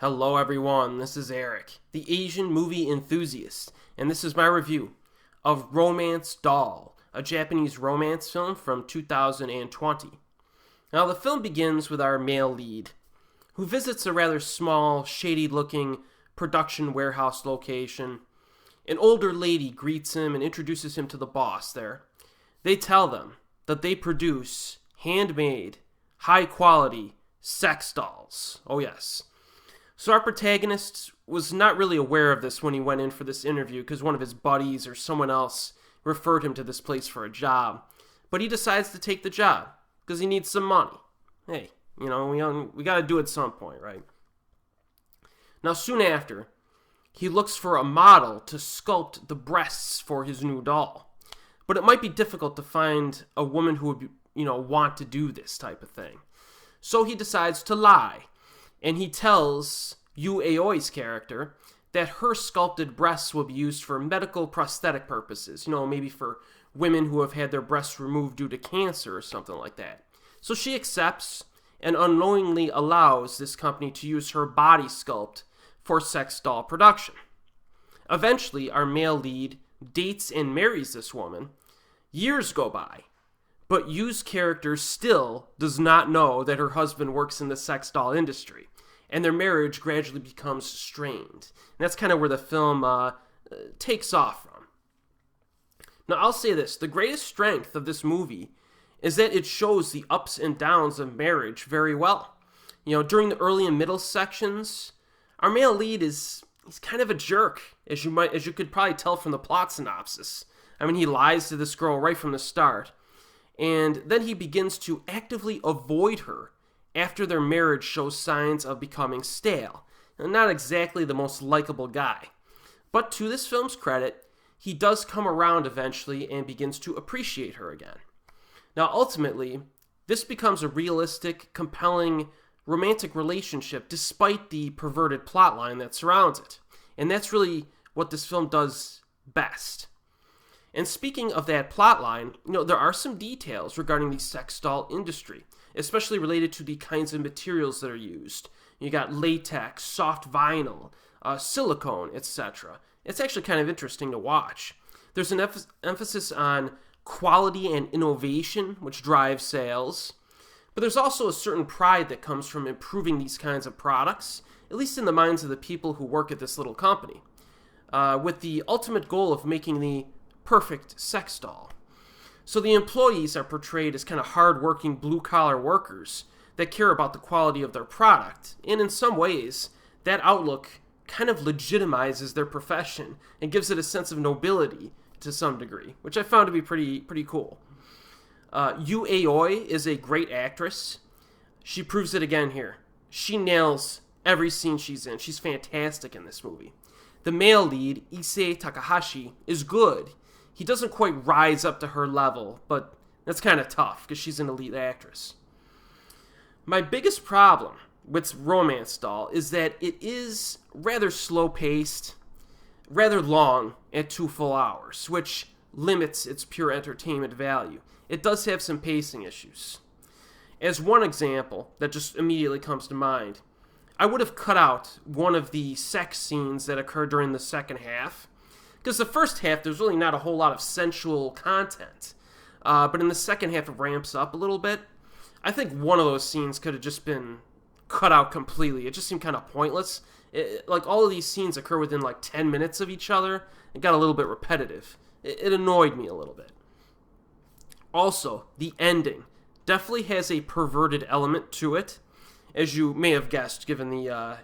Hello everyone, this is Erik, the Asian movie enthusiast, and this is my review of Romance Doll, a Japanese romance film from 2020. Now the film begins with our male lead, who visits a rather small, shady-looking production warehouse location. An older lady greets him and introduces him to the boss there. They tell them that they produce handmade, high-quality sex dolls. Oh yes. So our protagonist was not really aware of this when he went in for this interview because one of his buddies or someone else referred him to this place for a job. But he decides to take the job because he needs some money. Hey, we got to do it at some point, right? Now soon after, he looks for a model to sculpt the breasts for his new doll. But it might be difficult to find a woman who would, want to do this type of thing. So he decides to lie. And he tells Yu Aoi's character that her sculpted breasts will be used for medical prosthetic purposes. Maybe for women who have had their breasts removed due to cancer or something like that. So she accepts and unknowingly allows this company to use her body sculpt for sex doll production. Eventually, our male lead dates and marries this woman. Years go by, but Yu's character still does not know that her husband works in the sex doll industry. And their marriage gradually becomes strained. And that's kind of where the film takes off from. Now, I'll say this. The greatest strength of this movie is that it shows the ups and downs of marriage very well. During the early and middle sections, our male lead he's kind of a jerk, as you could probably tell from the plot synopsis. I mean, he lies to this girl right from the start. And then he begins to actively avoid her after their marriage shows signs of becoming stale. And not exactly the most likable guy. But to this film's credit, he does come around eventually and begins to appreciate her again. Now ultimately, this becomes a realistic, compelling, romantic relationship despite the perverted plotline that surrounds it. And that's really what this film does best. And speaking of that plotline, there are some details regarding the sex doll industry, especially related to the kinds of materials that are used. You got latex, soft vinyl, silicone, etc. It's actually kind of interesting to watch. There's an emphasis on quality and innovation, which drives sales. But there's also a certain pride that comes from improving these kinds of products, at least in the minds of the people who work at this little company, with the ultimate goal of making the perfect sex doll. So the employees are portrayed as kind of hard-working blue-collar workers that care about the quality of their product. And in some ways, that outlook kind of legitimizes their profession and gives it a sense of nobility to some degree, which I found to be pretty cool. Yu Aoi is a great actress. She proves it again here. She nails every scene she's in. She's fantastic in this movie. The male lead, Issei Takahashi, is good. He doesn't quite rise up to her level, but that's kind of tough because she's an elite actress. My biggest problem with Romance Doll is that it is rather slow-paced, rather long at 2 full hours, which limits its pure entertainment value. It does have some pacing issues. As one example that just immediately comes to mind, I would have cut out one of the sex scenes that occur during the second half. Because the first half, there's really not a whole lot of sensual content. But in the second half, it ramps up a little bit. I think one of those scenes could have just been cut out completely. It just seemed kind of pointless. All of these scenes occur within 10 minutes of each other. It got a little bit repetitive. It annoyed me a little bit. Also, the ending definitely has a perverted element to it, as you may have guessed given the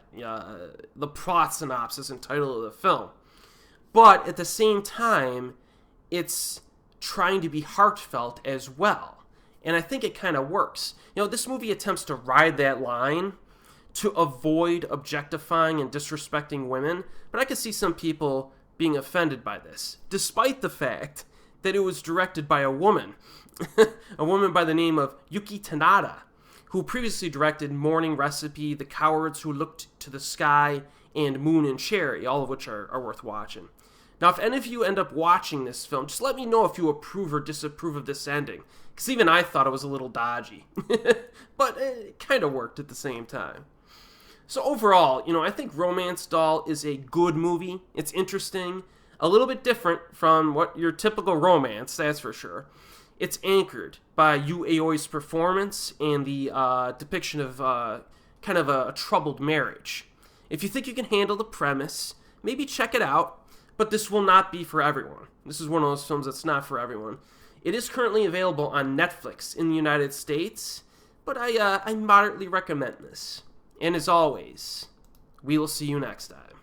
plot synopsis and title of the film. But at the same time, it's trying to be heartfelt as well. And I think it kind of works. This movie attempts to ride that line to avoid objectifying and disrespecting women. But I could see some people being offended by this, despite the fact that it was directed by a woman. A woman by the name of Yuki Tanada, who previously directed Morning Recipe, The Cowards Who Looked to the Sky, and Moon and Cherry, all of which are worth watching. Now, if any of you end up watching this film, just let me know if you approve or disapprove of this ending, because even I thought it was a little dodgy. But it kind of worked at the same time. So overall, I think Romance Doll is a good movie. It's interesting, a little bit different from what your typical romance, that's for sure. It's anchored by Yu Aoi's performance and the depiction of kind of a troubled marriage. If you think you can handle the premise, maybe check it out, but this will not be for everyone. This is one of those films that's not for everyone. It is currently available on Netflix in the United States, but I moderately recommend this. And as always, we will see you next time.